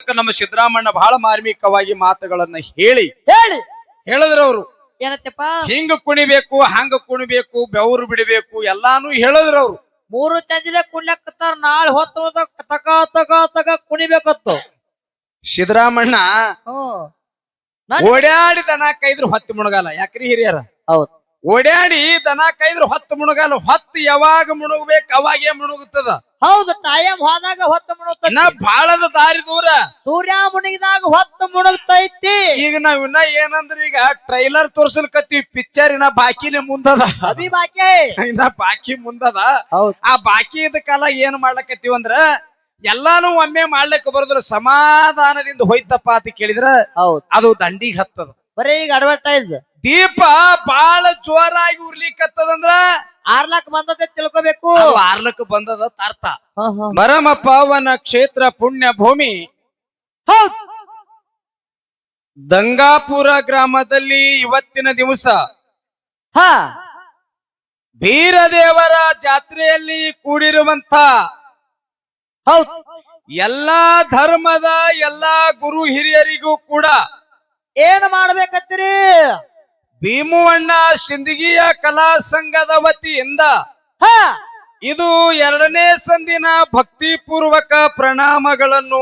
ಅದಕ್ಕೆ ನಮ್ಮ ಸಿದ್ದರಾಮಣ್ಣ ಬಹಳ ಮಾರ್ಮಿಕವಾಗಿ ಮಾತುಗಳನ್ನ ಹೇಳಿ ಹೇಳಿ ಹೇಳಿದ್ರು ಅವರು. ಏನತ್ತಪ್ಪ? ಹಿಂಗ ಕುಣಿಬೇಕು, ಹಂಗ ಕುಣಿಬೇಕು, ಬೆವರು ಬಿಡಬೇಕು ಎಲ್ಲಾನು ಹೇಳಿದ್ರು ಅವ್ರು. 3 ಚಂದಿಲೆ ಕುಣ್ಯಾಕತ್ತಾರ, ನಾಳೆ ಹೊತ್ತು ತಕ ತಕ ತಕ ಕುಣಿಬೇಕತ್ತು. ಸಿದ್ದರಾಮಣ್ಣ ಹ್ಮ್ ಓಡಾಡಿ ದನ ಕೈದ್ರು ಹೊತ್ತು ಮುಣಗಾಲ. ಯಾಕ್ರಿ ಹಿರಿಯರ? ಹೌದು. ಓಡಾಡಿ ದನ ಕೈದ್ರು ಹೊತ್ತು ಮುಣಗಾಲ. ಹೊತ್ತು ಯಾವಾಗ ಮುಣಗಬೇಕು ಅವಾಗೇ ಮುಣುಗುತ್ತದ. ಹೌದು, ಟೈಮ್ ಹೋದಾಗ ಹೊತ್ತು ಮುಣುಗ್ತೈತಿ. ಇನ್ನ ಬಾಳದ ದಾರಿ ದೂರ. ಸೂರ್ಯ ಮುಣಗಿದಾಗ ಹೊತ್ತು ಮುಣುಗ್ತೈತಿ. ಈಗ ನಾವ್ ಇನ್ನ ಏನಂದ್ರ ಈಗ ಟ್ರೈಲರ್ ತೋರ್ಸಲ್ಕತ್ತೀವಿ, ಪಿಕ್ಚರ್ ಇನ್ನ ಬಾಕಿನೇ ಮುಂದದ. ಅಭಿ ಬಾಕಿ ಇನ್ನ ಬಾಕಿ ಮುಂದದ. ಹೌದು. ಆ ಬಾಕಿ ಇದ್ದ ಕಾಲ ಏನ್ ಮಾಡ್ಲಕತ್ತೀವಿ ಅಂದ್ರ ಎಲ್ಲಾನು ಒಮ್ಮೆ ಮಾಡ್ಲಿಕ್ಕೆ ಬರೋದ್ರ ಸಮಾಧಾನದಿಂದ ಹೋಯ್ತಪ್ಪ ಅಂತ ಕೇಳಿದ್ರ ಹೌದು, ಅದು ದಂಡಿಗೆ ಹತ್ತದ. ಬರೀ ಈಗ ಅಡ್ವರ್ಟೈಸ್. ದೀಪ ಬಾಳ ಜೋರಾಗಿ ಉರ್ಲಿಕ್ಕತ್ತದಂದ್ರ ಆರ್ಲಾಕ್ ಬಂದದ ತಿಳ್ಕೊಬೇಕು. ಆರ್ಲಕ್ ಬಂದದ ಅರ್ಥ. ಮರಮ ಪಾವನ ಕ್ಷೇತ್ರ ಪುಣ್ಯ ಭೂಮಿ ಹೌದು. ದಂಗಾಪುರ ಗ್ರಾಮದಲ್ಲಿ ಇವತ್ತಿನ ದಿವಸ ಹಾ ಬೀರದೇವರ ಜಾತ್ರೆಯಲ್ಲಿ ಕೂಡಿರುವಂತ ಹೌದು. ಎಲ್ಲಾ ಧರ್ಮದ ಎಲ್ಲಾ ಗುರು ಹಿರಿಯರಿಗೂ ಕೂಡ ಏನ್ ಮಾಡ್ಬೇಕತ್ತೀರಿ? ಭೀಮುವಣ್ಣ ಸಿಂದಗಿಯ ಕಲಾ ಸಂಘದ ವತಿಯಿಂದ ಹಾ ಇದು 2ನೇ ಸಂದಿನ ಭಕ್ತಿಪೂರ್ವಕ ಪ್ರಣಾಮಗಳನ್ನು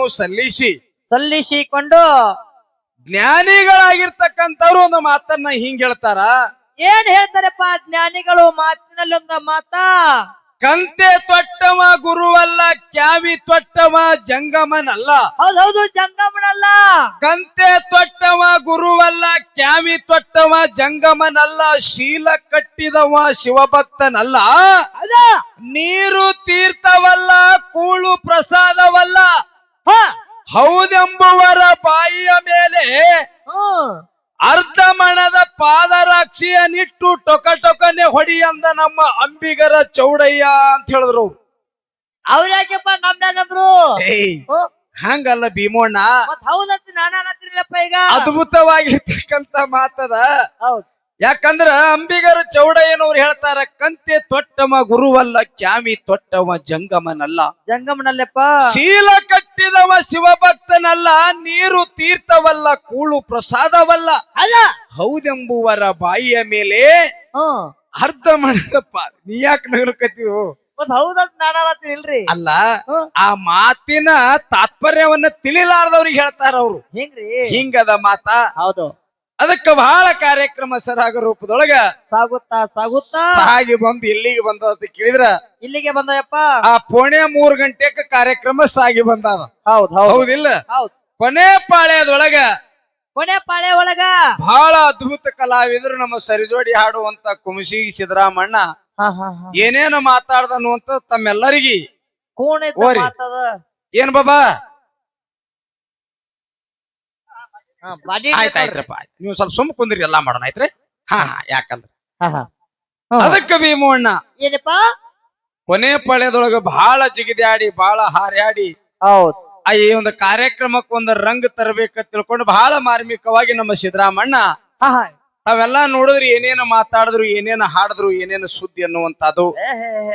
ಸಲ್ಲಿಸಿಕೊಂಡು ಜ್ಞಾನಿಗಳಾಗಿರ್ತಕ್ಕಂಥವ್ರು ಒಂದು ಮಾತನ್ನ ಹಿಂಗ್ ಹೇಳ್ತಾರ. ಏನ್ ಹೇಳ್ತಾರಪ್ಪ ಜ್ಞಾನಿಗಳು? ಮಾತಿನಲ್ಲಿ ಒಂದು ಮಾತಾ, ಕಂತೆ ತೊಟ್ಟವ ಗುರುವಲ್ಲ, ಕ್ಯಾವಿ ತೊಟ್ಟವ ಜಂಗಮನಲ್ಲ. ಹೌದೌದು, ಜಂಗಮನಲ್ಲ. ಕಂತೆ ತೊಟ್ಟವ ಗುರುವಲ್ಲ, ಕ್ಯಾವಿ ತೊಟ್ಟವ ಜಂಗಮನಲ್ಲ. ಶೀಲ ಕಟ್ಟಿದವ ಶಿವಭಕ್ತನಲ್ಲ. ನೀರು ತೀರ್ಥವಲ್ಲ, ಕೂಳು ಪ್ರಸಾದವಲ್ಲ. ಹೌದೆಂಬುವರ ಬಾಯಿಯ ಮೇಲೆ ಅರ್ಧ ಮಣದ ಪಾದರಾಕ್ಷಿಯನ್ನಿಟ್ಟು ಟೊಕಟೊಕನೆ ಹೊಡಿ ಅಂದ ನಮ್ಮ ಅಂಬಿಗರ ಚೌಡಯ್ಯ ಅಂತ ಹೇಳಿದ್ರು. ಅವ್ರ ಯಾಕೆಪ್ಪ ನಮ್ಯಾಗಂದ್ರು? ಹಂಗಲ್ಲ ಭೀಮಣ್ಣ, ಹೌದಂತ ನಾನಲ್ಲಪ್ಪ. ಈಗ ಅದ್ಭುತವಾಗಿರ್ತಕ್ಕಂತ ಮಾತದ. ಹೌದು. ಯಾಕಂದ್ರ ಅಂಬಿಗರ ಚೌಡಯ್ಯನವ್ರು ಹೇಳ್ತಾರ, ಕಂತೆ ತೊಟ್ಟವ ಗುರುವಲ್ಲ, ಕ್ಯಾಮಿ ತೊಟ್ಟವ ಜಂಗಮನಲ್ಲ. ಜಂಗಮನಲ್ಲಪ್ಪ. ಶೀಲ ಕಟ್ಟಿದವ ಶಿವಭಕ್ತನಲ್ಲ, ನೀರು ತೀರ್ಥವಲ್ಲ, ಕೂಳು ಪ್ರಸಾದವಲ್ಲ. ಅಲ್ಲ, ಹೌದೆಂಬುವರ ಬಾಯಿಯ ಮೇಲೆ ಅರ್ಧ ಮಾಡದಪ್ಪ. ನೀ ಯಾಕೆ ನಗಲಕತ್ತೀವು? ಹೌದಂತ ನಾನಲ್ಲತ್ತೀನಿ ಇಲ್ರಿ. ಅಲ್ಲ, ಆ ಮಾತಿನ ತಾತ್ಪರ್ಯವನ್ನ ತಿಳಿಲಾರ್ದವ್ರಿಗೆ ಹೇಳ್ತಾರ ಅವ್ರು. ಹೆಂಗ್ರಿ? ಹಿಂಗದ ಮಾತ. ಹೌದು. ಅದಕ್ಕೆ ಬಹಳ ಕಾರ್ಯಕ್ರಮ ಸರಾಗ ರೂಪದೊಳಗ ಸಾಗುತ್ತಾ ಸಾಗಿ ಬಂದು ಎಲ್ಲಿಗೆ ಬಂದ ಅಂತ ಕೇಳಿದ್ರ ಇಲ್ಲಿಗೆ ಬಂದಯಪ್ಪ. ಆ ಪೋಣೆ 3 ಗಂಟೆಕ ಕಾರ್ಯಕ್ರಮ ಸಾಗಿ ಬಂದದ. ಹೌದಿಲ್ಲ? ಹೌದು. ಕೊನೆ ಪಾಳ್ಯದೊಳಗ ಒಳಗ ಬಹಳ ಅದ್ಭುತ ಕಲಾವಿದರು ನಮ್ಮ ಸರಿಜೋಡಿ ಹಾಡುವಂತ ಕುಮಸಿಗಿ ಸಿದ್ದರಾಮಣ್ಣ ಏನೇನು ಮಾತಾಡ್ದನು ಅಂತ ತಮ್ಮೆಲ್ಲರಿಗೆ ಏನ್ ಬಾಬಾ ಆಯ್ತಾಯ್ತ್ರಪ್ಪ, ನೀವು ಸ್ವಲ್ಪ ಸುಮ್ಮ ಕುಂದ್ರಿ, ಎಲ್ಲಾ ಮಾಡೋಣ ಆಯ್ತ್ರಿ. ಯಾಕಂದ್ರ ಅದಕ್ಕ ಭೀಮಣ್ಣ ಏನಪ್ಪ ಕೊನೆ ಪಾಳ್ಯದೊಳಗ ಬಹಳ ಜಿಗಿದಾಡಿ ಬಹಳ ಹಾರ್ಯಾಡಿ ಹೌದು ಈ ಒಂದು ಕಾರ್ಯಕ್ರಮಕ್ಕೆ ಒಂದು ರಂಗ್ ತರಬೇಕಂತ ತಿಳ್ಕೊಂಡು ಬಹಳ ಮಾರ್ಮಿಕವಾಗಿ ನಮ್ಮ ಸಿದ್ದರಾಮಣ್ಣ ತಾವೆಲ್ಲಾ ನೋಡಿದ್ರಿ, ಏನೇನು ಮಾತಾಡಿದ್ರು, ಏನೇನು ಹಾಡಿದ್ರು, ಏನೇನು ಸುದ್ದಿ ಅನ್ನುವಂತದ್ದು.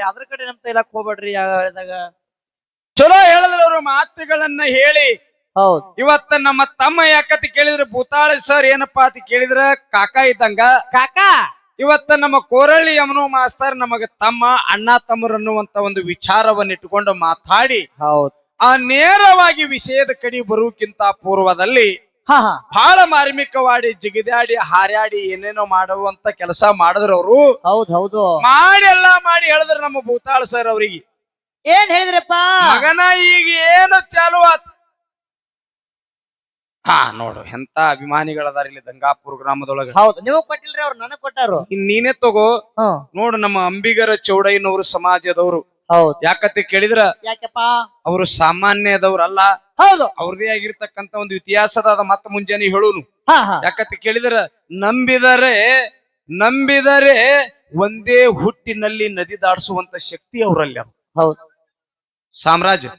ಅದ್ರ ಕಡೆ ನಮ್ ತೈಲಕ್ ಹೋಗ್ಬೇಡ್ರಿ. ಹೇಳಿದಾಗ ಚಲೋ ಹೇಳಿದ್ರು ಅವ್ರ ಮಾತುಗಳನ್ನ ಹೇಳಿ. ಹೌದು. ಇವತ್ತ ನಮ್ಮ ತಮ್ಮ ಯಾಕತಿ ಕೇಳಿದ್ರೆ ಭೂತಾಳಿ ಸರ್ ಏನಪ್ಪಾ ಅಂತ ಕೇಳಿದ್ರ ಕಾಕಾ ಇದ್ದಂಗ. ಕಾಕಾ ಇವತ್ತ ನಮ್ಮ ಕೋರಳ್ಳಿ ಯಮನೋ ಮಾಸ್ತರ್ ನಮಗ ತಮ್ಮ ಅಣ್ಣ ತಮ್ಮರು ಅನ್ನುವಂತ ಒಂದು ವಿಚಾರವನ್ನ ಇಟ್ಟುಕೊಂಡು ಮಾತಾಡಿ ಹೌದು ಆ ನೇರವಾಗಿ ವಿಷಯದ ಕಡೆ ಬರುವುಕ್ಕಿಂತ ಪೂರ್ವದಲ್ಲಿ ಬಹಳ ಮಾರ್ಮಿಕವಾಡಿ ಜಿಗಿದಾಡಿ ಹಾರ್ಯಾಡಿ ಏನೇನೋ ಮಾಡುವಂತ ಕೆಲಸ ಮಾಡಿದ್ರು ಅವರು. ಹೌದು ಮಾಡಿ ಎಲ್ಲಾ ಮಾಡಿ ಹೇಳಿದ್ರು ನಮ್ಮ ಭೂತಾಳ ಸರ್ ಅವ್ರಿಗೆ. ಏನ್ ಹೇಳಿದ್ರಪ್ಪ? ಮಗನ ಈಗ ಏನು ಚಾಲು ಆತ್. ನೋಡು ಎಂತ ಅಭಿಮಾನಿಗಳದಾರ ಇಲ್ಲಿ ದಂಗಾಪುರ ಗ್ರಾಮದೊಳಗ. ಹೌದು, ನೀವು ಕೊಟ್ಟಿಲ್ರಿ, ಅವ್ರು ನನಗ್ ಕೊಟ್ಟಾರು. ನೀನೇ ತಗೋ ನೋಡು, ನಮ್ಮ ಅಂಬಿಗರ ಚೌಡಯ್ಯನವರು ಸಮಾಜದವರು. ಹೌದು. ಯಾಕತ್ತೆ ಕೇಳಿದ್ರ ಯಾಕಪ್ಪ ಅವರು ಸಾಮಾನ್ಯದವ್ರಲ್ಲ. ಹೌದು, ಅವ್ರದೇ ಆಗಿರ್ತಕ್ಕಂತ ಒಂದು ಇತಿಹಾಸದ ಮತ್ತ ಮುಂಜಾನೆ ಹೇಳುನು. ಯಾಕತ್ತೆ ಕೇಳಿದ್ರ ನಂಬಿದರೆ ಒಂದೇ ಹುಟ್ಟಿನಲ್ಲಿ ನದಿ ದಾಟಿಸುವಂತ ಶಕ್ತಿ ಅವರಲ್ಲಿ. ಹೌದು, ಸಾಮ್ರಾಜ್ಯ.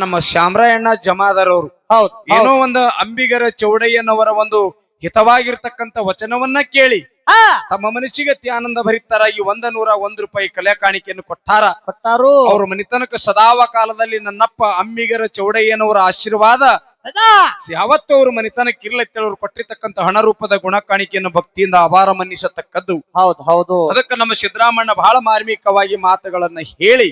ನಮ್ಮ ಶಾಮರಾಯಣ್ಣ ಜಮಾದಾರ್ ಅವರು ಹೌದು ಏನೋ ಒಂದು ಅಂಬಿಗರ ಚೌಡಯ್ಯನವರ ಒಂದು ಹಿತವಾಗಿರ್ತಕ್ಕಂಥ ವಚನವನ್ನ ಕೇಳಿ ಹಾ ತಮ್ಮ ಮನಸ್ಸಿಗೆ ಅತಿ ಆನಂದ ಭರಿತರಾಗಿ 101 ರೂಪಾಯಿ ಕಲೆ ಕಾಣಿಕೆಯನ್ನು ಕೊಟ್ಟಾರು. ಅವ್ರ ಮನಿತನಕ ಸದಾವ ಕಾಲದಲ್ಲಿ ನನ್ನಪ್ಪ ಅಮ್ಮಿಗರ ಚೌಡಯ್ಯನವರ ಆಶೀರ್ವಾದ ಸದಾ ಯಾವತ್ತೂ ಅವ್ರ ಮನಿತನಕ್ಕೆ ಇರ್ಲತ್ತೇಳವ್ರು ಕೊಟ್ಟಿರ್ತಕ್ಕಂಥ ಹಣ ರೂಪದ ಗುಣ ಕಾಣಿಕೆಯನ್ನು ಭಕ್ತಿಯಿಂದ ಅಪಾರ ಮನ್ನಿಸತಕ್ಕದ್ದು. ಹೌದು ಅದಕ್ಕೆ ನಮ್ಮ ಸಿದ್ದರಾಮಣ್ಣ ಬಹಳ ಮಾರ್ಮಿಕವಾಗಿ ಮಾತುಗಳನ್ನ ಹೇಳಿ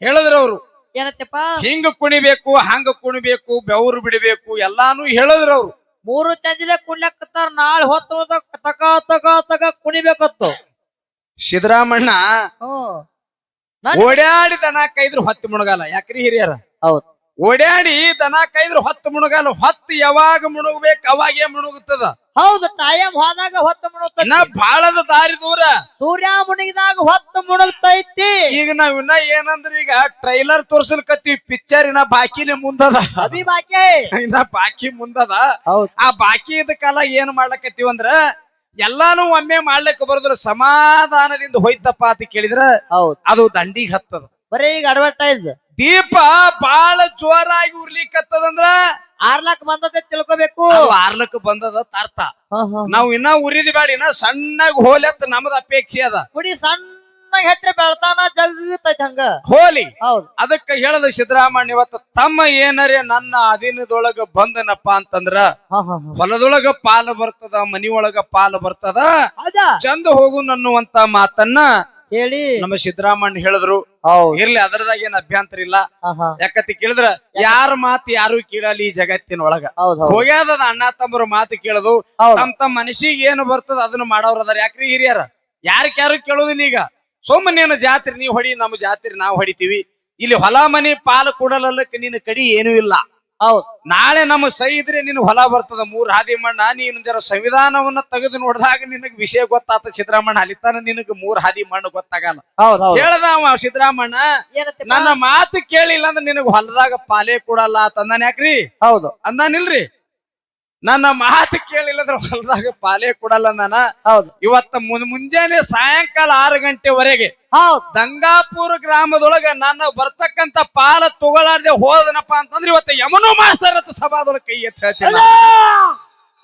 ಹೇಳಿದ್ರವ್ರು ಏನತ್ತಪ್ಪ, ಹಿಂಗ ಕುಣಿಬೇಕು ಹಂಗ ಕುಣಿಬೇಕು ಬೆವರು ಬಿಡಬೇಕು ಎಲ್ಲಾನು ಹೇಳಿದ್ರವ್ರು. 3 ಚಂದಿಲೆ ಕುಣ್ಲಕ್ಕತ್ತಾರ, ನಾಳೆ ಹೊತ್ತು ತಕ ತಕ ತಕ ಕುಣಿಬೇಕತ್ತು. ಸಿದ್ದರಾಮಣ್ಣ ಓಡ್ಯಾಡಿ ದನ ಕೈದ್ರು ಹೊತ್ತು ಮುಣಗಾಲ. ಯಾಕ್ರಿ ಹಿರಿಯರ? ಹೌದು. ಓಡ್ಯಾಡಿ ದನ ಕೈದ್ರು ಹೊತ್ತು ಮುಣಗಾಲ. ಹೊತ್ತು ಯಾವಾಗ ಮುಣಗಬೇಕು ಅವಾಗೇ ಮುಣುಗುತ್ತದ. ಹೌದು, ಟೈಮ್ ಹೋದಾಗ ಹೊತ್ತು ಮುಣುಗ್ತೈತಿ. ಬಾಳದ ದಾರಿ ದೂರ, ಸೂರ್ಯ ಮುಣಗಿದಾಗ ಹೊತ್ತು ಮುಣಗ್ತೈತಿ. ಈಗ ನಾವ್ ಇನ್ನ ಏನಂದ್ರ ಈಗ ಟ್ರೈಲರ್ ತೋರ್ಸಲ್ಕತ್ತೀವಿ, ಪಿಕ್ಚರ್ ಇನ್ನ ಬಾಕಿನೇ ಮುಂದದ. ಅಭಿ ಬಾಕಿ ಇನ್ನ ಬಾಕಿ ಮುಂದದ. ಹೌದು. ಆ ಬಾಕಿ ಇದ್ದ ಕಾಲ ಏನ್ ಮಾಡ್ಲಕತ್ತೀವಿ ಅಂದ್ರ ಎಲ್ಲಾನು ಒಮ್ಮೆ ಮಾಡ್ಲಿಕ್ಕೆ ಬರೋದ್ರ ಸಮಾಧಾನದಿಂದ ಹೋಯ್ತಪ್ಪ ಅಂತ ಕೇಳಿದ್ರ ಹೌದು ಅದು ದಂಡಿಗೆ ಹತ್ತದ. ಬರೀ ಈಗ ಅಡ್ವರ್ಟೈಸ್ ದೀಪ ಬಾಳ ಜೋರಾಗಿ ಉರ್ಲಿಕ್ಕತ್ತದಂದ್ರ ಆರ್ಲಕ್ ಬಂದದ ತಿಳ್ಕೊಬೇಕು. ಆರ್ಲಕ್ ಬಂದದ ಅರ್ಥ. ನಾವ್ ಇನ್ನ ಉರಿದಿ ಬ್ಯಾಡ, ಇನ್ನ ಸಣ್ಣಗ್ ಹೋಲತ್ ನಮ್ದ ಅಪೇಕ್ಷೆ ಅದ. ಕುಡಿ ಸಣ್ಣ ಹೆತ್ರ ಬೆಳ್ತಾನ ಜಗತೈತಿ ಹಂಗ ಹೋಲಿ. ಹೌದು. ಅದಕ್ಕ ಹೇಳದ ಸಿದ್ದರಾಮಣ್ಣ ಇವತ್ತ ತಮ್ಮ ಏನರೇ ನನ್ನ ಅಧೀನದೊಳಗ ಬಂದನಪ್ಪ ಅಂತಂದ್ರ ಹೊಲದೊಳಗ ಪಾಲು ಬರ್ತದ, ಮನಿಯೊಳಗ ಪಾಲು ಬರ್ತದ, ಚಂದ ಹೋಗು ಅನ್ನುವಂತ ಮಾತನ್ನ ಹೇಳಿ ನಮ್ಮ ಸಿದ್ದರಾಮಣ್ಣ ಹೇಳಿದ್ರು. ಇರ್ಲಿ, ಅದರದಾಗ ಏನ್ ಅಭ್ಯಂತರ ಇಲ್ಲ. ಯಾಕಂತ ಕೇಳಿದ್ರ ಯಾರ ಮಾತು ಯಾರು ಕೇಳಲಿ ಈ ಜಗತ್ತಿನೊಳಗ. ಹೋಗ್ಯಾದ ಅಣ್ಣ ತಮ್ಮರ ಮಾತು ಕೇಳೋದು, ತಮ್ಮ ಮನಸ್ಸಿಗೆ ಏನು ಬರ್ತದ ಅದನ್ನ ಮಾಡೋರು ಅದಾರ. ಯಾಕ್ರಿ ಹಿರಿಯರ? ಯಾರು ಕೇಳೋದಿಲ್ಲ. ಈಗ ಸೋಮನೇನ ಜಾತ್ರೆ ನೀವ್ ಹೊಡಿ, ನಮ್ಮ ಜಾತ್ರೆ ನಾವ್ ಹೊಡಿತೀವಿ. ಇಲ್ಲಿ ಹೊಲ ಮನಿ ಪಾಲು ಕೊಡಲಲ್ಲಕ್ಕೆ ನಿನ್ನ ಕಡಿ ಏನೂ ಇಲ್ಲ. ಹೌದು. ನಾಳೆ ನಮ್ಮ ಸೈ ಇದ್ರೆ ನಿನ್ ಹೊಲ ಬರ್ತದ. 3 ಹಾದಿ ಮಣ್ಣ. ನೀನು ಜರ ಸಂವಿಧಾನವನ್ನ ತೆಗೆದು ನೋಡಿದಾಗ ನಿನಗ್ ವಿಷಯ ಗೊತ್ತಾತ ಸಿದ್ದರಾಮಣ್ಣ. ಅಲ್ಲಿತಾನ ನಿನಗ್ 3 ಹಾದಿ ಮಣ್ಣು ಗೊತ್ತಾಗಲ್ಲ. ಹೇಳ್ದ ಅವ ಸಿದ್ದರಾಮಣ್ಣ, ನನ್ನ ಮಾತು ಕೇಳಿಲ್ಲ ಅಂದ್ರೆ ನಿನಗ್ ಹೊಲದಾಗ ಪಾಲೇ ಕೊಡಲ್ಲ ತಂದಾನ. ಯಾಕ್ರಿ? ಹೌದು ಅಂದಾನಿಲ್ರಿ. ನನ್ನ ಮಾತು ಕೇಳಿಲ್ಲ ಅಂದ್ರೆ ಹೊಲದಾಗ ಪಾಲೇ ಕೊಡಲ್ಲ ನಾನ. ಇವತ್ತ ಮುಂಜಾನೆ ಸಾಯಂಕಾಲ 6 ಗಂಟೆವರೆಗೆ ದಂಗಾಪುರ ಗ್ರಾಮದೊಳಗ ನನ್ನ ಬರ್ತಕ್ಕಂತ ಪಾಲ ತಗೊಳ್ಳಾರ್ದೆ ಹೋದನಪ್ಪ ಅಂತಂದ್ರೆ ಇವತ್ತ ಯಮನು ಮಾಸ್ತರ್ ಸಭಾದೊಳಗ ಕೈ ಎತ್ತಿ ಹೇಳ್ತೀನಿ,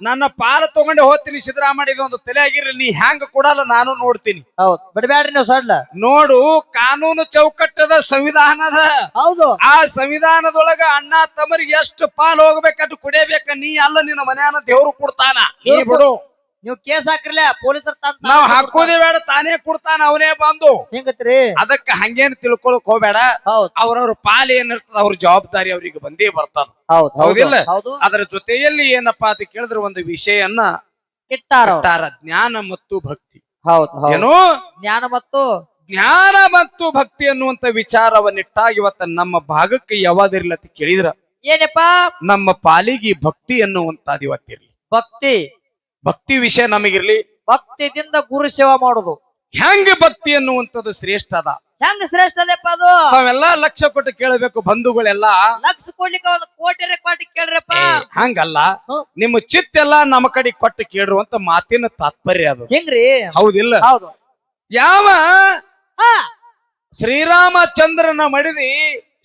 ನನ್ನ ಪಾಲ ತಗೊಂಡೆ ಹೋಗ್ತೀನಿ. ಸಿದ್ದರಾಮಣ್ಣ ಇದೊಂದು ತಲೆ ಆಗಿರ್ಲಿ, ನೀ ಹ್ಯಾಂಗ ಕೊಡಲ್ಲ ನಾನು ನೋಡ್ತೀನಿ. ಹೌದು, ಬಿಡಬ್ಯಾಡ್ರಿ ನೀವು ಸಡ್ಲ. ನೋಡು, ಕಾನೂನು ಚೌಕಟ್ಟದ ಸಂವಿಧಾನದ. ಹೌದು. ಆ ಸಂವಿಧಾನದೊಳಗ ಅಣ್ಣ ತಮ್ಮರಿಗೆ ಎಷ್ಟು ಪಾಲು ಹೋಗ್ಬೇಕಟ್ಟು ಕುಡಿಯಬೇಕ. ನೀ ಅಲ್ಲ, ನಿನ್ನ ಮನೆಯನ್ನ ದೇವ್ರು ಕೊಡ್ತಾನ. ಬಿಡು, ನೀವು ಕೇಸ್ ಹಾಕ್ರಲ್ಲ, ಪೊಲೀಸರು ನಾವ್ ಹಾಕೋದೇ ಬೇಡ, ತಾನೇ ಕೊಡ್ತಾನ ಅವನೇ ಬಂದು. ಹೆಂಗತ್ರಿ? ಅದಕ್ಕ ಹಂಗೇನ್ ತಿಳ್ಕೊಳಕ್ ಹೋಗ್ಬೇಡ. ಅವ್ರವ್ರ ಪಾಲು ಏನಿರ್ತದ ಅವ್ರ ಜವಾಬ್ದಾರಿ ಅವ್ರಿಗೆ ಬಂದೇ ಬರ್ತದ. ಹೌದಿಲ್ಲ? ಅದರ ಜೊತೆಯಲ್ಲಿ ಏನಪ್ಪಾ ಅಂತ ಕೇಳಿದ್ರೆ ಒಂದು ವಿಷಯನ್ನ ಇಟ್ಟಾರ, ಜ್ಞಾನ ಮತ್ತು ಭಕ್ತಿ. ಏನು? ಜ್ಞಾನ ಮತ್ತು ಭಕ್ತಿ ಅನ್ನುವಂತ ವಿಚಾರವನ್ನಿಟ್ಟಾಗ ಇವತ್ತ ನಮ್ಮ ಭಾಗಕ್ಕೆ ಯಾವಾದಿರ್ಲಿ ಅಂತ ಕೇಳಿದ್ರ ಏನಪ್ಪಾ, ನಮ್ಮ ಪಾಲಿಗೆ ಭಕ್ತಿ ಅನ್ನುವಂತದ್ ಇವತ್ತಿರ್ಲಿ. ಭಕ್ತಿ ವಿಷಯ ನಮಗಿರ್ಲಿ. ಭಕ್ತಿದಿಂದ ಗುರು ಸೇವಾ ಮಾಡುದು. ಹೆಂಗ ಭಕ್ತಿ ಅನ್ನುವಂಥದ್ದು ಶ್ರೇಷ್ಠ ಅದ. ಹೆಂಗ ಶ್ರೇಷ್ಠ ಅದಪ್ಪ ಅದು? ನಾವೆಲ್ಲಾ ಲಕ್ಷ ಕೊಟ್ಟು ಕೇಳಬೇಕು ಬಂಧುಗಳೆಲ್ಲ. ಲಕ್ಷ ಕೊಡ್ಲಿಕ್ಕೆ ಒಂದು ಕೋಟಿ ಕೇಳ್ರಪ್ಪ. ಹಂಗಲ್ಲ, ನಿಮ್ಮ ಚಿತ್ತೆಲ್ಲ ನಮ್ಮ ಕಡೆ ಕೊಟ್ಟು ಕೇಳ್ರು ಅಂತ ಮಾತಿನ ತಾತ್ಪರ್ಯ ಅದು. ಹೆಂಗ್ರಿ? ಹೌದಿಲ್ಲ? ಹೌದು. ಯಾವ ಶ್ರೀರಾಮಚಂದ್ರನ ಮಡಿದಿ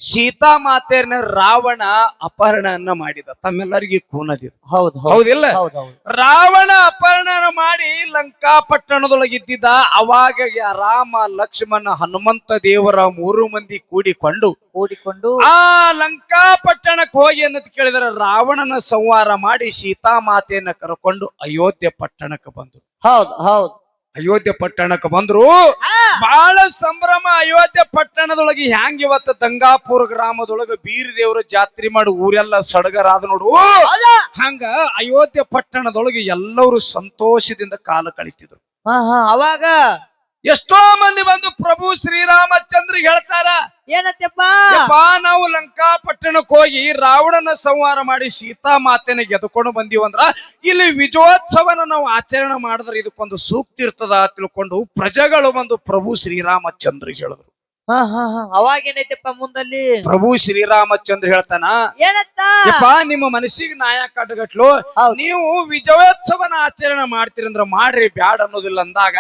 ಸೀತಾ ಮಾತೆಯನ್ನ ರಾವಣ ಅಪಹರಣವನ್ನ ಮಾಡಿದ. ತಮ್ಮೆಲ್ಲರಿಗೂ ಕೂನದಿದೆ. ಹೌದಿಲ್ಲ? ರಾವಣ ಅಪಹರಣ ಮಾಡಿ ಲಂಕಾಪಟ್ಟಣದೊಳಗಿದ್ದಿದ್ದ. ಅವಾಗ ರಾಮ, ಲಕ್ಷ್ಮಣ, ಹನುಮಂತ ದೇವರ 3 ಮಂದಿ ಕೂಡಿಕೊಂಡು ಆ ಲಂಕಾಪಟ್ಟಣಕ್ಕೆ ಹೋಗಿ ಅನ್ನೋದು ಕೇಳಿದರೆ ರಾವಣನ ಸಂಹಾರ ಮಾಡಿ ಸೀತಾ ಮಾತೆಯನ್ನ ಕರ್ಕೊಂಡು ಅಯೋಧ್ಯೆ ಪಟ್ಟಣಕ್ಕೆ ಬಂದ್ರು. ಅಯೋಧ್ಯೆ ಪಟ್ಟಣಕ್ಕೆ ಬಂದ್ರು. ಬಹಳ ಸಂಭ್ರಮ. ಅಯೋಧ್ಯೆ ಪಟ್ಟಣದೊಳಗೆ ಹ್ಯಾಂಗ ಇವತ್ತು ದಂಗಾಪುರ ಗ್ರಾಮದೊಳಗ ಬೀರ್ ದೇವ್ರ ಜಾತ್ರೆ ಮಾಡಿ ಊರೆಲ್ಲ ಸಡಗರಾದ ನೋಡು. ಹಂಗ ಅಯೋಧ್ಯೆ ಪಟ್ಟಣದೊಳಗೆ ಎಲ್ಲರೂ ಸಂತೋಷದಿಂದ ಕಾಲ ಕಳಿತಿದ್ರು. ಅವಾಗ ಎಷ್ಟೋ ಮಂದಿ ಬಂದು ಪ್ರಭು ಶ್ರೀರಾಮಚಂದ್ರ ಹೇಳ್ತಾರ, ಏನತ್ತಪ್ಪ, ನಾವು ಲಂಕಾಪಟ್ಟಣಕ್ಕೆ ಹೋಗಿ ರಾವಣನ ಸಂಹಾರ ಮಾಡಿ ಸೀತಾ ಮಾತೆನ ಗೆದ್ಕೊಂಡು ಬಂದೀವಂದ್ರ ಇಲ್ಲಿ ವಿಜಯೋತ್ಸವನ ನಾವು ಆಚರಣೆ ಮಾಡಿದ್ರೆ ಇದಕ್ಕೊಂದು ಸೂಕ್ತಿ ಇರ್ತದ ತಿಳ್ಕೊಂಡು ಪ್ರಜೆಗಳು ಬಂದು ಪ್ರಭು ಶ್ರೀರಾಮಚಂದ್ರ ಹೇಳಿದ್ರು. ಅವಾಗ ಏನೈತಪ್ಪ ಮುಂದಲ್ಲಿ? ಪ್ರಭು ಶ್ರೀರಾಮಚಂದ್ರ ಹೇಳ್ತಾನ, ಏನತ್ತ ನಿಮ್ಮ ಮನಸ್ಸಿಗೆ ನಾಯ ಕಟ್ಟಗಟ್ಲು, ನೀವು ವಿಜಯೋತ್ಸವನ ಆಚರಣೆ ಮಾಡ್ತೀರಂದ್ರ ಮಾಡ್ರಿ, ಬ್ಯಾಡ ಅನ್ನೋದಿಲ್ಲ ಅಂದಾಗ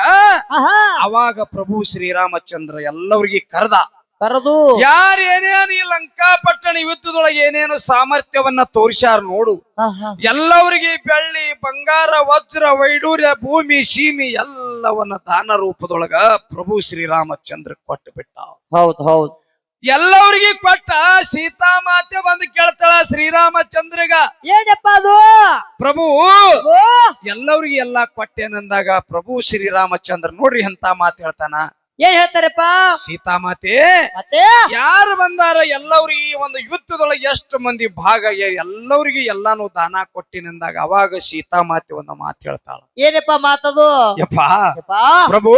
ಅವಾಗ ಪ್ರಭು ಶ್ರೀರಾಮಚಂದ್ರ ಎಲ್ಲರಿಗೆ ಕರೆದ. ಕರೆದು ಯಾರು ಏನೇನು ಈ ಲಂಕಾಪಟ್ಟಣ ಯುದ್ಧದೊಳಗೆ ಏನೇನು ಸಾಮರ್ಥ್ಯವನ್ನ ತೋರಿಸ್ಯಾರ ನೋಡು. ಎಲ್ಲವರಿಗೆ ಬೆಳ್ಳಿ ಬಂಗಾರ ವಜ್ರ ವೈಡೂರ್ಯ ಭೂಮಿ ಸೀಮಿ ಎಲ್ಲವನ್ನ ದಾನ ರೂಪದೊಳಗ ಪ್ರಭು ಶ್ರೀರಾಮಚಂದ್ರ ಕೊಟ್ಟು ಬಿಟ್ಟ. ಹೌದ್ ಹೌದ್. ಎಲ್ಲವರಿಗೆ ಕೊಟ್ಟ. ಸೀತಾಮಾತೆ ಬಂದು ಕೇಳ್ತಾಳ ಶ್ರೀರಾಮಚಂದ್ರಗ, ಏನಪ್ಪ ಅದು ಪ್ರಭು ಎಲ್ಲವ್ರಿಗೆ ಎಲ್ಲಾ ಕೊಟ್ಟೆನಂದಾಗ ಪ್ರಭು ಶ್ರೀರಾಮಚಂದ್ರ ನೋಡ್ರಿ ಎಂತ ಮಾತು ಹೇಳ್ತಾನ. ಏನ್ ಹೇಳ್ತಾರಪ್ಪ? ಸೀತಾಮಾತೆ ಮತ್ತೆ ಯಾರು ಬಂದಾರ ಎಲ್ಲವ್ರಿಗೆ ಈ ಒಂದು ಯುದ್ಧದೊಳಗೆ ಎಷ್ಟು ಮಂದಿ ಭಾಗ ಎಲ್ಲವ್ರಿಗೆ ಎಲ್ಲಾನು ದಾನ ಕೊಟ್ಟಿನಂದಾಗ ಅವಾಗ ಸೀತಾಮಾತೆ ಒಂದು ಮಾತು ಹೇಳ್ತಾಳ. ಏನಪ್ಪ ಮಾತದು? ಯಪ್ಪಾ ಪ್ರಭು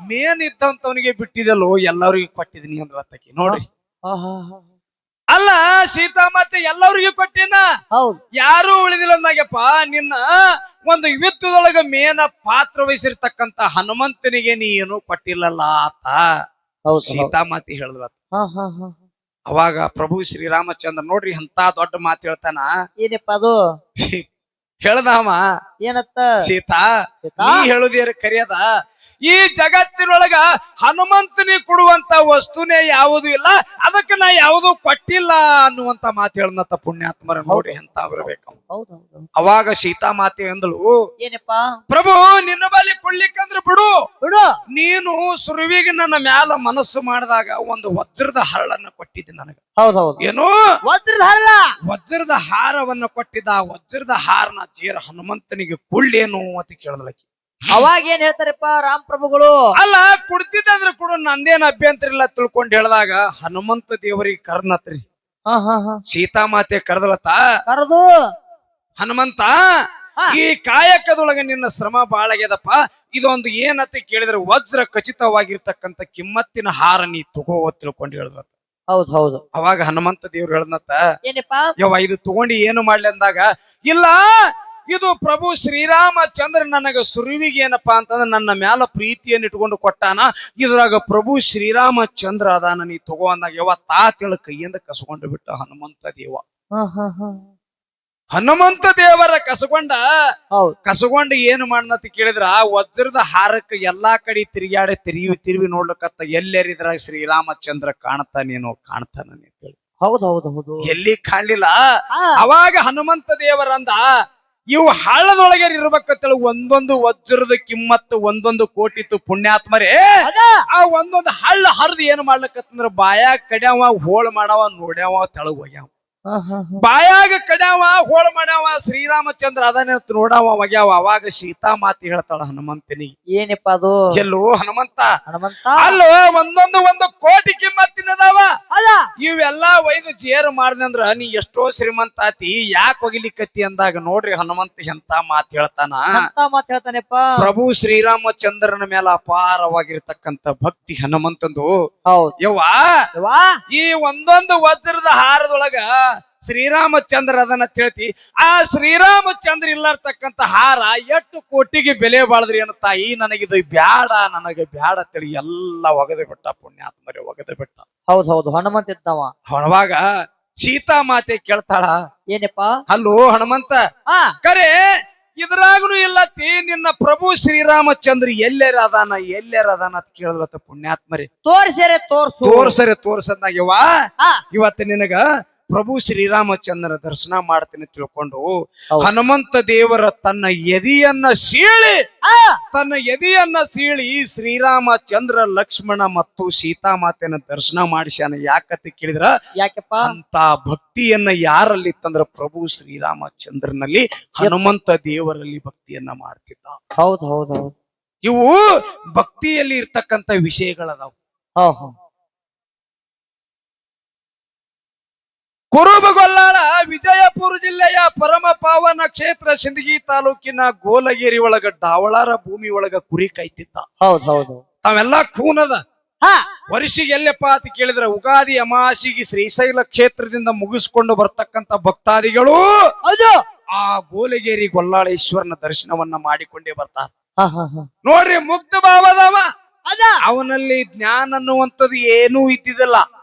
ಮೇನ್ ಇದ್ದಂತವನಿಗೆ ಬಿಟ್ಟಿದಲ್ಲೋ ಎಲ್ಲವ್ರಿಗೆ ಕೊಟ್ಟಿದೀನಿ ಅಂದ್ರತಕಿ ನೋಡ್ರಿ. ಅಲ್ಲ ಸೀತಾಮಾತೆ ಎಲ್ಲವ್ರಿಗೂ ಕೊಟ್ಟಿನ, ಯಾರು ಉಳಿದಿಲ್ಲ ಅಂದಾಗಪ್ಪ ನಿನ್ನ ಒಂದು ಯುದ್ಧದೊಳಗ ಮೇನ ಪಾತ್ರ ವಹಿಸಿರ್ತಕ್ಕಂತ ಹನುಮಂತನಿಗೆ ನೀ ಏನು ಕೊಟ್ಟಿಲ್ಲಲ್ಲ ಆತ ಸೀತಾಮಾತೆ ಹೇಳಿದ್ರ. ಅವಾಗ ಪ್ರಭು ಶ್ರೀರಾಮಚಂದ್ರ ನೋಡ್ರಿ ಅಂತ ದೊಡ್ಡ ಮಾತು ಹೇಳ್ತಾನ. ಏನಪ್ಪ ಅದು? ಹೇಳ್ದಾಮ ಏನತ್ತ? ಸೀತಾ ನೀ ಹೇಳುದೇರ ಕರಿಯದ. ಈ ಜಗತ್ತಿನೊಳಗ ಹನುಮಂತನಿಗೆ ಕೊಡುವಂತ ವಸ್ತುನೇ ಯಾವುದು ಇಲ್ಲ, ಅದಕ್ಕೆ ನಾ ಯಾವುದು ಕೊಟ್ಟಿಲ್ಲ ಅನ್ನುವಂತ ಮಾತು ಹೇಳನತ್ತ ಪುಣ್ಯಾತ್ಮರ ನೋಡ್ರಿ ಎಂತ ಬರಬೇಕು. ಅವಾಗ ಸೀತಾಮಾತೆ ಅಂದಳು, ಏನಪ್ಪ ಪ್ರಭು ನಿನ್ನ ಬಳಿ ಕೊಡ್ಲಿಕ್ಕಂದ್ರೆ ಬಿಡು ಬಿಡು, ನೀನು ಸುರುವಿಗೆ ನನ್ನ ಮ್ಯಾಲ ಮನಸ್ಸು ಮಾಡಿದಾಗ ಒಂದು ವಜ್ರದ ಹರಳನ್ನ ಕೊಟ್ಟಿದ್ದೆ ನನಗ. ಹೌದೌದು. ಏನು ವಜ್ರದ ಹರಳ? ವಜ್ರದ ಹಾರವನ್ನ ಕೊಟ್ಟಿದ್ದ. ವಜ್ರದ ಹಾರನ ಚೀರ ಹನುಮಂತನಿಗೆ ಕುಳ್ಳೇನು ಅಂತ ಕೇಳದಲಕ್ಕಿ. ಅವಾಗ ಏನ್ ಹೇಳ್ತಾರಪ್ಪ ರಾಮ್ ಪ್ರಭುಗಳು? ಅಲ್ಲ ಕುಡ್ತಿದ್ದಂದ್ರೆ ಕೊಡು, ನಂದೇನ್ ಅಭ್ಯಂತರ ಇಲ್ಲ ತಿಳ್ಕೊಂಡ್ ಹೇಳಿದಾಗ ಹನುಮಂತ ದೇವರಿಗೆ ಕರ್ನತ್ರಿ. ಸೀತಾಮಾತೆ ಕರೆದಲತ್ತ, ಕರೆದು ಹನುಮಂತ ಈ ಕಾಯಕದೊಳಗ ನಿನ್ನ ಶ್ರಮ ಬಾಳಾಗ್ಯದಪ್ಪ, ಇದೊಂದು ಏನಂತ ಕೇಳಿದ್ರೆ ವಜ್ರ ಖಚಿತವಾಗಿರ್ತಕ್ಕಂಥ ಕಿಮ್ಮತ್ತಿನ ಹಾರ ನೀ ತಗೋ ತಿಳ್ಕೊಂಡು ಹೇಳಿದ್ರತ್ತ. ಹೌದ್ ಹೌದು. ಅವಾಗ ಹನುಮಂತ ದೇವ್ರು ಹೇಳದತ್ತ, ಏನಪ್ಪ ಯವ್ವ ಇದು ತಗೊಂಡು ಏನು ಮಾಡ್ಲಿ ಅಂದಾಗ, ಇಲ್ಲ ಇದು ಪ್ರಭು ಶ್ರೀರಾಮಚಂದ್ರ ನನಗ ಸುರುವಿಗೆ ಏನಪ್ಪಾ ಅಂತಂದ್ರೆ ನನ್ನ ಮ್ಯಾಲ ಪ್ರೀತಿಯನ್ನು ಇಟ್ಕೊಂಡು ಕೊಟ್ಟಾನ, ಇದ್ರಾಗ ಪ್ರಭು ಶ್ರೀರಾಮಚಂದ್ರ ಅದಾನ ನೀ ತಗೋ ಅಂದಾಗ ಯವ್ವ ತಾತೇಳ ಕೈಯಿಂದ ಕಸ್ಕೊಂಡು ಬಿಟ್ಟ ಹನುಮಂತ ದೇವ. ಹನುಮಂತ ದೇವರ ಕಸಗೊಂಡ ಏನು ಮಾಡ್ನತಿ ಕೇಳಿದ್ರ ಆ ವಜ್ರದ ಹಾರಕ್ಕೆ ಎಲ್ಲಾ ಕಡೆ ತಿರುಗಾಡೆ ತಿರುವಿ ನೋಡ್ಲಕತ್ತ ಎಲ್ಲರಿದ್ರಾಗ ಶ್ರೀರಾಮಚಂದ್ರ ಕಾಣ್ತಾನೇನೋ ಕಾಣ್ತಾನೇನು ಅಂತೇಳಿ. ಹೌದೌದು. ಎಲ್ಲಿ ಕಾಣ್ಲಿಲ್ಲ. ಅವಾಗ ಹನುಮಂತ ದೇವರಂದ, ಇವು ಹಳ್ಳದೊಳಗೆ ಇರ್ಬೇಕಂತೇಳಿ ಒಂದೊಂದು ವಜ್ರದ ಕಿಮ್ಮತ್ತು 1 ಕೋಟಿ ಪುಣ್ಯಾತ್ಮರೇ. ಆ ಒಂದೊಂದು ಹಳ್ಳ ಹರಿದು ಏನ್ ಮಾಡ್ಲಕತ್ತಂದ್ರ ಬಾಯಾಗ ಕಡ್ಯಾವ ಹೋಳ ಮಾಡವ ನೋಡ್ಯಾವ ತೆಳಗ್ ಹೋಗ್ಯಾವ. ಬಾಯಾಗ ಕಡ್ಯಾವ ಹೋಳ ಮಾಡ್ಯಾವ ಶ್ರೀರಾಮಚಂದ್ರ ಅದನ್ನ ನೋಡಾವ ಒಗ್ಯಾವ. ಅವಾಗ ಸೀತಾಮಾತೆ ಹೇಳ್ತಾಳ ಹನುಮಂತನಿಗೆ, ಏನಪ್ಪ ಅದು? ಎಲ್ಲೋ ಹನುಮಂತ ಅಲ್ಲೋ ಒಂದೊಂದು ಕೋಟಿ ಕಿಮ್ಮತ್ತಿನದಾವ, ಇವೆಲ್ಲಾ ಒಯ್ದು ಜೇರು ಮಾಡ್ದಂದ್ರ ನೀ ಎಷ್ಟೋ ಶ್ರೀಮಂತ ಆತಿ, ಯಾಕೆ ಒಗಿಲಿಕ್ಕತ್ತಿ ಅಂದಾಗ ನೋಡ್ರಿ ಹನುಮಂತ ಎಂತ ಮಾತು ಹೇಳ್ತಾನ. ಹೇಳ್ತಾನೆಪ್ಪ, ಪ್ರಭು ಶ್ರೀರಾಮಚಂದ್ರನ ಮೇಲೆ ಅಪಾರವಾಗಿರ್ತಕ್ಕಂಥ ಭಕ್ತಿ ಹನುಮಂತಂದು. ಯವ್ವಾ ಈ ಒಂದೊಂದು ವಜ್ರದ ಹಾರದೊಳಗ ಶ್ರೀರಾಮಚಂದ್ರ ಅದನ್ನ ತಿಳ್ತಿ, ಆ ಶ್ರೀರಾಮಚಂದ್ರ ಇಲ್ಲರ್ತಕ್ಕಂಥ ಹಾರ ಎಷ್ಟು ಕೋಟಿಗೆ ಬೆಲೆ ಬಾಳದ್ರಿ ಅನ್ನ ತಾಯಿ, ನನಗಿದು ಬ್ಯಾಡ ನನಗೆ ಬ್ಯಾಡ ತಿಳಿ ಎಲ್ಲ ಒಗದು ಬಿಟ್ಟ ಪುಣ್ಯಾತ್ಮರಿ ಒಗದು ಬಿಟ್ಟ. ಹೌದೌದು ಹನುಮಂತ ಇದ್ದವ. ಅವಾಗ ಸೀತಾಮಾತೆ ಕೇಳ್ತಾಳ, ಏನಪ್ಪ ಹಲೋ ಹನುಮಂತ ಕರೆ ಇದ್ರಾಗನು ಇಲ್ಲತ್ತಿ ನಿನ್ನ ಪ್ರಭು ಶ್ರೀರಾಮಚಂದ್ರ ಎಲ್ಲರ ಅದಾನ ಅಂತ ಕೇಳಿದ್ರತ್ತ ಪುಣ್ಯಾತ್ಮರಿ. ತೋರ್ಸಂದಾಗ್ಯವ ಇವತ್ತು ನಿನಗ ಪ್ರಭು ಶ್ರೀರಾಮಚಂದ್ರನ ದರ್ಶನ ಮಾಡ್ತೀನಿ ತಿಳ್ಕೊಂಡು ಹನುಮಂತ ದೇವರ ತನ್ನ ಎದೆಯನ್ನ ಸೀಳಿ ಶ್ರೀರಾಮಚಂದ್ರ ಲಕ್ಷ್ಮಣ ಮತ್ತು ಸೀತಾಮಾತೆನ ದರ್ಶನ ಮಾಡಿಸ್ಯಾನ. ಯಾಕಂತ ಕೇಳಿದ್ರ, ಯಾಕಪ್ಪ ಅಂತ ಭಕ್ತಿಯನ್ನ ಯಾರಲ್ಲಿ ತಂದ್ರ ಪ್ರಭು ಶ್ರೀರಾಮಚಂದ್ರನಲ್ಲಿ ಹನುಮಂತ ದೇವರಲ್ಲಿ ಭಕ್ತಿಯನ್ನ ಮಾಡ್ತಿದ್ದ. ಹೌದು. ಇವು ಭಕ್ತಿಯಲ್ಲಿ ಇರ್ತಕ್ಕಂಥ ವಿಷಯಗಳದಾವ. ಕುರುಬಗೊಲ್ಲಾಳ ವಿಜಯಪುರ ಜಿಲ್ಲೆಯ ಪರಮ ಪಾವನ ಕ್ಷೇತ್ರ ಸಿಂದಗಿ ತಾಲೂಕಿನ ಗೋಲಗೇರಿ ಒಳಗ ಡಾವಳಾರ ಭೂಮಿ ಒಳಗ ಕುರಿ ಕಾಯ್ತಿದ್ದ. ಹೌದು. ತಾವೆಲ್ಲಾ ಖೂನದ ವರ್ಷಿಗೆ ಎಲ್ಲಪ್ಪ ಅಂತ ಕೇಳಿದ್ರೆ ಉಗಾದಿ ಅಮಾಸಿಗೆ ಶ್ರೀಶೈಲ ಕ್ಷೇತ್ರದಿಂದ ಮುಗಿಸ್ಕೊಂಡು ಬರ್ತಕ್ಕಂಥ ಭಕ್ತಾದಿಗಳು ಆ ಗೋಲಗೇರಿ ಗೊಲ್ಲಾಳೇಶ್ವರನ ದರ್ಶನವನ್ನ ಮಾಡಿಕೊಂಡೇ ಬರ್ತಾರೆ. ನೋಡ್ರಿ ಮುಗ್ಧ ಭಾವದವ, ಅವನಲ್ಲಿ ಜ್ಞಾನ ಅನ್ನುವಂಥದ್ದು ಏನೂ ಇದ್ದಿದ್ದಲ್ಲ.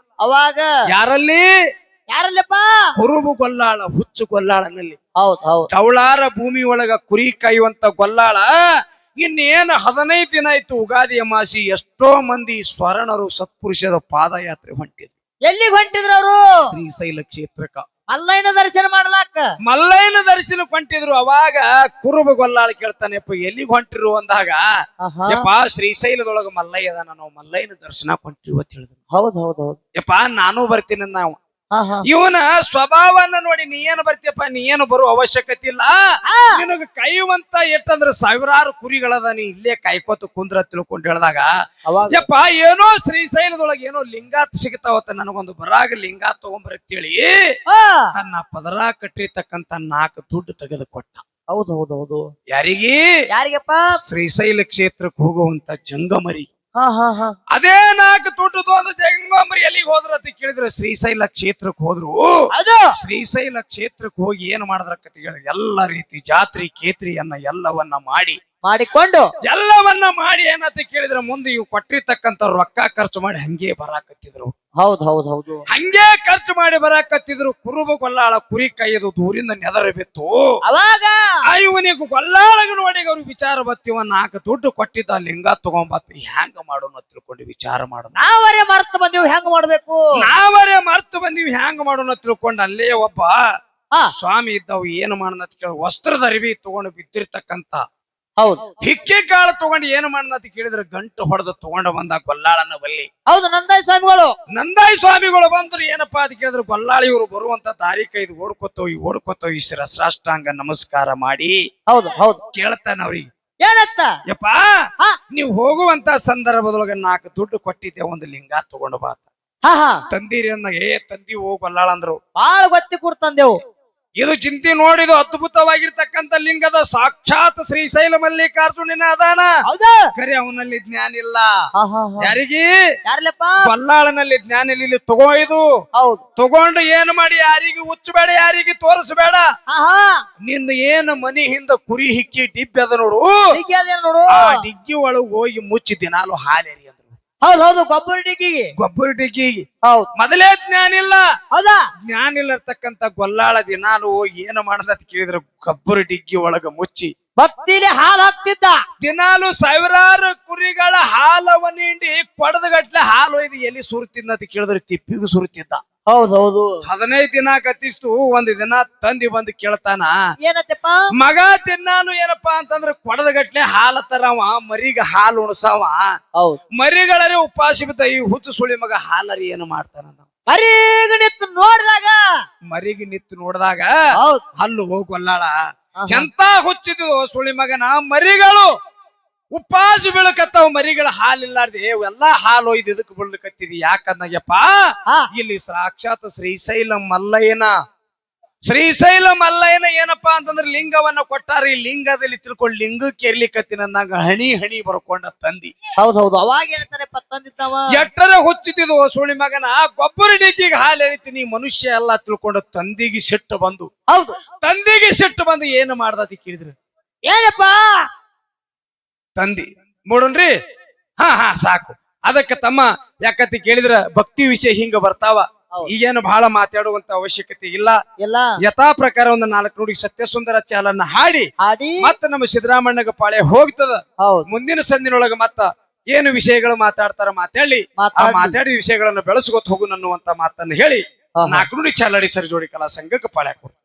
ಅವಾಗ ಯಾರಲ್ಲಪ್ಪ ಕುರುಬು ಗೊಲ್ಲಾಳ ಹುಚ್ಚು ಗೊಲ್ಲಾಳನಲ್ಲಿ. ಹೌದು. ಡವಳಾರ ಭೂಮಿ ಒಳಗ ಕುರಿ ಕಾಯುವಂತ ಗೊಲ್ಲಾಳ ಇನ್ನೇನು 15 ದಿನ ಆಯ್ತು ಉಗಾದಿ ಅಮಾಸಿ. ಎಷ್ಟೋ ಮಂದಿ ಸ್ವರ್ಣರು ಸತ್ಪುರುಷರ ಪಾದಯಾತ್ರೆ ಹೊಂಟಿದ್ರು. ಎಲ್ಲಿಗೆ ಹೊಂಟಿದ್ರು ಅವರು? ಶ್ರೀಶೈಲ ಕ್ಷೇತ್ರಕ್ಕ ಮಲ್ಲಯ್ಯನ ದರ್ಶನ ಮಾಡ್ಲಾಕ. ಮಲ್ಲಯ್ಯನ ದರ್ಶನಕ್ಕೆ ಹೊಂಟಿದ್ರು. ಅವಾಗ ಕುರುಬ ಗೊಲ್ಲಾಳ ಕೇಳ್ತಾನೆಪ್ಪ ಎಲ್ಲಿಗೆ ಹೊಂಟಿರು ಅಂದಾಗ, ಯಪ್ಪ ಶ್ರೀಶೈಲದೊಳಗ ಮಲ್ಲಯ್ಯ ಅದಾನ, ನಾವು ಮಲ್ಲಯ್ಯನ ದರ್ಶನಕ್ಕೆ ಹೊಂಟಿರು ಅಂತ ಹೇಳಿದ್ರು. ಹೌದ್ ಹೌದ್ ಹೌದ್. ಯಪ್ಪ ನಾನು ಬರ್ತೀನಿ. ನಾವು ಇವನ ಸ್ವಭಾವನ ನೋಡಿ ನೀ ಏನು ಬರ್ತೀಯಪ್ಪ, ನೀ ಏನು ಬರೋ ಅವಶ್ಯಕತೆ ಇಲ್ಲ. ನಿನಗ ಕೈಯುವಂತ ಎಷ್ಟಂದ್ರ ಸಾವಿರಾರು ಕುರಿಗಳದ, ನೀ ಇಲ್ಲೇ ಕಾಯ್ಕೋತ ಕುಂದ್ರ ತಿಳ್ಕೊಂಡು ಹೇಳಿದಾಗ, ಯಪ್ಪ ಏನೋ ಶ್ರೀಶೈಲದೊಳಗೆ ಏನೋ ಲಿಂಗ ಸಿಗ್ತಾವತ್ತ, ನನಗೊಂದು ಬರಾಗ ಲಿಂಗ ತಗೊಂಬರತ್ತೇಳಿ ತನ್ನ ಪದರ ಕಟ್ಟಿರ್ತಕ್ಕಂತ 4 ದುಡ್ಡು ತೆಗೆದು ಕೊಟ್ಟ. ಹೌದು ಹೌದು ಹೌದು. ಯಾರಿಗಪ್ಪ? ಶ್ರೀಶೈಲ ಕ್ಷೇತ್ರಕ್ಕೆ ಹೋಗುವಂತ ಜಂಗಮರಿ. ಅದೇ 4 ದುಡ್ಡು ಒಂದು ಜಂಗಮರಿ ಎಲ್ಲಿಗೆ ಹೋದ್ರ ಅಂತ ಕೇಳಿದ್ರೆ ಶ್ರೀಶೈಲ ಕ್ಷೇತ್ರಕ್ಕೆ ಹೋದ್ರು. ಶ್ರೀಶೈಲ ಕ್ಷೇತ್ರಕ್ಕೆ ಹೋಗಿ ಏನ್ ಮಾಡಿದ್ರಕ್ಕ ಎಲ್ಲ ರೀತಿ ಜಾತ್ರೆ ಕೇತ್ರಿಯನ್ನ ಎಲ್ಲವನ್ನ ಮಾಡಿಕೊಂಡು ಎಲ್ಲವನ್ನ ಮಾಡಿ ಏನಂತ ಕೇಳಿದ್ರೆ ಮುಂದೆ ಇವು ಕೊಟ್ಟಿರ್ತಕ್ಕಂಥ ರೊಕ್ಕ ಖರ್ಚು ಮಾಡಿ ಹಂಗೆ ಬರಾಕತ್ತಿದ್ರು. ಹೌದ್ ಹೌದ್ ಹೌದು. ಹಂಗೆ ಖರ್ಚು ಮಾಡಿ ಬರಾಕತ್ತಿದ್ರು. ಕುರುಬ ಗೊಲ್ಲಾಳ ಕುರಿ ಕೈಯದು ದೂರಿಂದ ನೆದರ ಬಿತ್ತು. ಅವಾಗ ಇವನಿಗೆ ಗೊಲ್ಲಾಳಗ ನೋಡಿ ಅವ್ರಿಗೆ ವಿಚಾರ ಬತ್ತಿವ 4 ದುಡ್ಡು ಕೊಟ್ಟಿದ್ದ ಲಿಂಗ ತಗೊಂಬತ್ತ ಹೆಂಗ ಮಾಡೋಣ ತಿಳ್ಕೊಂಡು ವಿಚಾರ ಮಾಡೋಣ. ನಾವರೇ ಮರ್ತು ಬಂದಿವ್ ಹೆಂಗ ಮಾಡೋಣ ತಿಳ್ಕೊಂಡು ಅಲ್ಲೇ ಒಬ್ಬ ಸ್ವಾಮಿ ಇದ್ದವು ಏನು ಮಾಡೋಣ ಅಂತ ಕೇಳಿ ವಸ್ತ್ರದ ಅರಿವಿ ತಗೊಂಡು ಬಿದ್ದಿರ್ತಕ್ಕಂತ ಹೌದು ಹಿಕ್ಕೆ ಕಾಳು ತಗೊಂಡು ಏನು ಮಾಡೋಣ ಅಂತ ಕೇಳಿದ್ರೆ ಗಂಟು ಹೊಡೆದು ತಗೊಂಡು ಬಂದ ಗೊಲ್ಲಾಳನ ಬಲ್ಲಿ. ಹೌದು ನಂದಾಯಿ ಸ್ವಾಮಿಗಳು ಬಂದ್ರು. ಏನಪ್ಪಾ ಅಂತ ಕೇಳಿದ್ರು ಗೊಲ್ಲಾಳಿ ಇವರು ಬರುವಂತ ದಾರಿ ಕೈದು ಓಡ್ಕೋತೋಗಿ ಶಿರಸ್ರಾಷ್ಟಾಂಗ ನಮಸ್ಕಾರ ಮಾಡಿ ಹೌದು ಹೌದು ಕೇಳ್ತಾನ ಅವ್ರಿಗೆ, ಏನತ್ತ ಯಪ್ಪಾ ನೀವು ಹೋಗುವಂತ ಸಂದರ್ಭದೊಳಗ 4 ದುಡ್ಡು ಕೊಟ್ಟಿದ್ದೆ, ಒಂದು ಲಿಂಗ ತಗೊಂಡು ಬಾತ ತಂದಿರಿ ಅಂದಾಗ ತಂದಿ ಹೋಗ್ ಗೊಲ್ಲಾಳ ಅಂದ್ರು. ಬಾಳ ಗೊತ್ತಿ ಕೊಡ್ತಂದೆವು. ಇದು ಚಿಂತೆ ನೋಡಿದು ಅದ್ಭುತವಾಗಿರ್ತಕ್ಕಂಥ ಲಿಂಗದ ಸಾಕ್ಷಾತ್ ಶ್ರೀಶೈಲ ಮಲ್ಲಿಕಾರ್ಜುನನ ಅದಾನ. ಖರೆ ಅವನಲ್ಲಿ ಜ್ಞಾನ ಇಲ್ಲ. ಯಾರಿಗಿ? ಗೊಲ್ಲಾಳನಲ್ಲಿ ಜ್ಞಾನ ಇಲ್ಲ. ಇಲ್ಲಿ ತಗೊಂಡು ಏನು ಮಾಡಿ ಯಾರಿಗೆ ಹುಚ್ಚಬೇಡ, ಯಾರಿಗೆ ತೋರಿಸಬೇಡ. ನಿಂದ ಏನು ಮನಿ ಹಿಂದ ಕುರಿ ಹಿಕ್ಕಿ ಡಿಬ್ಬಿ ಅದ ನೋಡು, ಆ ಡಿಗ್ಗಿ ಒಳಗ್ ಹೋಗಿ ಮುಚ್ಚಿ ದಿನಾಲು ಹಾಲೇರಿ ಅಂದ್ರು. ಹೌದು ಗೊಬ್ಬರ ಡಿಗ್ಗಿ ಮೊದಲೇ ಜ್ಞಾನ ಇಲ್ಲ. ಜ್ಞಾನ ಇಲ್ಲರ್ತಕ್ಕಂತ ಗೊಲ್ಲಾಳ ದಿನಾಲು ಹೋಗಿ ಏನು ಮಾಡದ ಕೇಳಿದ್ರೆ ಗೊಬ್ಬರ ಡಿಗ್ಗಿ ಒಳಗ ಮುಚ್ಚಿ ಭಕ್ತಿಲಿ ಹಾಲು ಹಾಕ್ತಿದ್ದ. ದಿನಾಲು ಸಾವಿರಾರು ಕುರಿಗಳ ಹಾಲವನ್ನು ಹಿಂಡಿ ಕೊಡದಗಟ್ಲೆ ಹಾಲು ಒಯ್ದು ಎಲ್ಲಿ ಸುರುತ್ತಿದ್ದ ಅಂತ ಕೇಳಿದ್ರೆ ತಿಪ್ಪಿಗೂ ಸುರುತ್ತಿದ್ದ. ಹೌದೌದು. 15 ದಿನ ಕತ್ತಿಸ್ತು. ಒಂದು ದಿನ ತಂದಿ ಬಂದು ಕೇಳ್ತಾನ, ಏನತ್ತಪ್ಪ ಮಗ ತಿನ್ನಾನು ಏನಪ್ಪಾ ಅಂತಂದ್ರೆ ಕೊಡದಗಟ್ಲೆ ಹಾಲು ತರವ, ಮರಿಗ ಹಾಲು ಉಣಸವ. ಮರಿಗಳರೇ ಉಪವಾಸ ಬಿದ್ದ ಈ ಹುಚ್ಚು ಸುಳಿ ಮಗ ಹಾಲರಿ ಏನು ಮಾಡ್ತಾನ? ಮರಿಗೆ ನಿತ್ತು ನೋಡಿದಾಗ ಹಲ್ಲು ಹೋಗೊಲ್ಲಾಳ ಎಂತ ಹುಚ್ಚಿದ್ದು ಸುಳಿ ಮಗನ. ಮರಿಗಳು ಉಪವಾಸ ಬೀಳಕತ್ತಾವ, ಮರಿಗಳ ಹಾಲಿಲ್ಲಾರ್ದೆ ಎಲ್ಲಾ ಹಾಲು ಒಯ್ದು ಇದಕ್ಕೆ ಬೀಳಕತ್ತಿದಿ ಯಾಕಂದಾಗ್ಯಪ್ಪ, ಇಲ್ಲಿ ಸಾಕ್ಷಾತ್ ಶ್ರೀಶೈಲ ಮಲ್ಲಯ್ಯನ ಏನಪ್ಪಾ ಅಂತಂದ್ರೆ ಲಿಂಗವನ್ನ ಕೊಟ್ಟಾರ. ಈ ಲಿಂಗದಲ್ಲಿ ತಿಳ್ಕೊಂಡು ಲಿಂಗಕ್ಕೆ ಎರ್ಲಿಕತ್ತಿನ ಹಣಿ ಹಣಿ ಬರ್ಕೊಂಡ ತಂದಿ. ಹೌದೌದು. ಅವಾಗ ಹೇಳ್ತಾರಪ್ಪ ತಂದಿದ್ದಾವ ಎಟ್ಟರ ಹುಚ್ಚಿದ್ದು ಸುಳಿ ಮಗನ. ಗೊಬ್ಬರ ಡಿಗ್ಗಿಗೆ ಹಾಲು ಎಳಿತೀನಿ ಮನುಷ್ಯ ಎಲ್ಲ ತಿಳ್ಕೊಂಡು ತಂದಿಗೆ ಸಿಟ್ಟು ಬಂದು ಏನು ಮಾಡ್ದ ಕೇಳಿದ್ರು, ಏನಪ್ಪಾ ತಂದಿ ನೋಡೋಣ್ರಿ. ಸಾಕು. ಅದಕ್ಕೆ ತಮ್ಮ ಯಾಕತಿ ಕೇಳಿದ್ರ ಭಕ್ತಿ ವಿಷಯ ಹಿಂಗ ಬರ್ತಾವ. ಈಗೇನು ಬಹಳ ಮಾತಾಡುವಂತ ಅವಶ್ಯಕತೆ ಇಲ್ಲ. ಯಥಾ ಪ್ರಕಾರ ಒಂದು 4 ನುಡಿ ಸತ್ಯ ಸುಂದರ ಚಾಲನ್ನ ಹಾಡಿ ಮತ್ತ ನಮ್ಮ ಸಿದ್ದರಾಮಣ್ಣಗ ಪಾಳೆ ಹೋಗ್ತದ. ಮುಂದಿನ ಸಂದಿನೊಳಗ ಮತ್ತ ಏನು ವಿಷಯಗಳು ಮಾತಾಡ್ತಾರ ಮಾತಾಡಿದ ವಿಷಯಗಳನ್ನ ಬೆಳೆಸ್ಕೊತ ಹೋಗು ಅನ್ನುವಂತ ಮಾತನ್ನ ಹೇಳಿ 4 ನುಡಿ ಚಾಲಡಿ ಸರಿ ಜೋಡಿ ಕಲಾ ಸಂಘಕ್ಕೆ ಪಾಳೆ ಕೊಡು.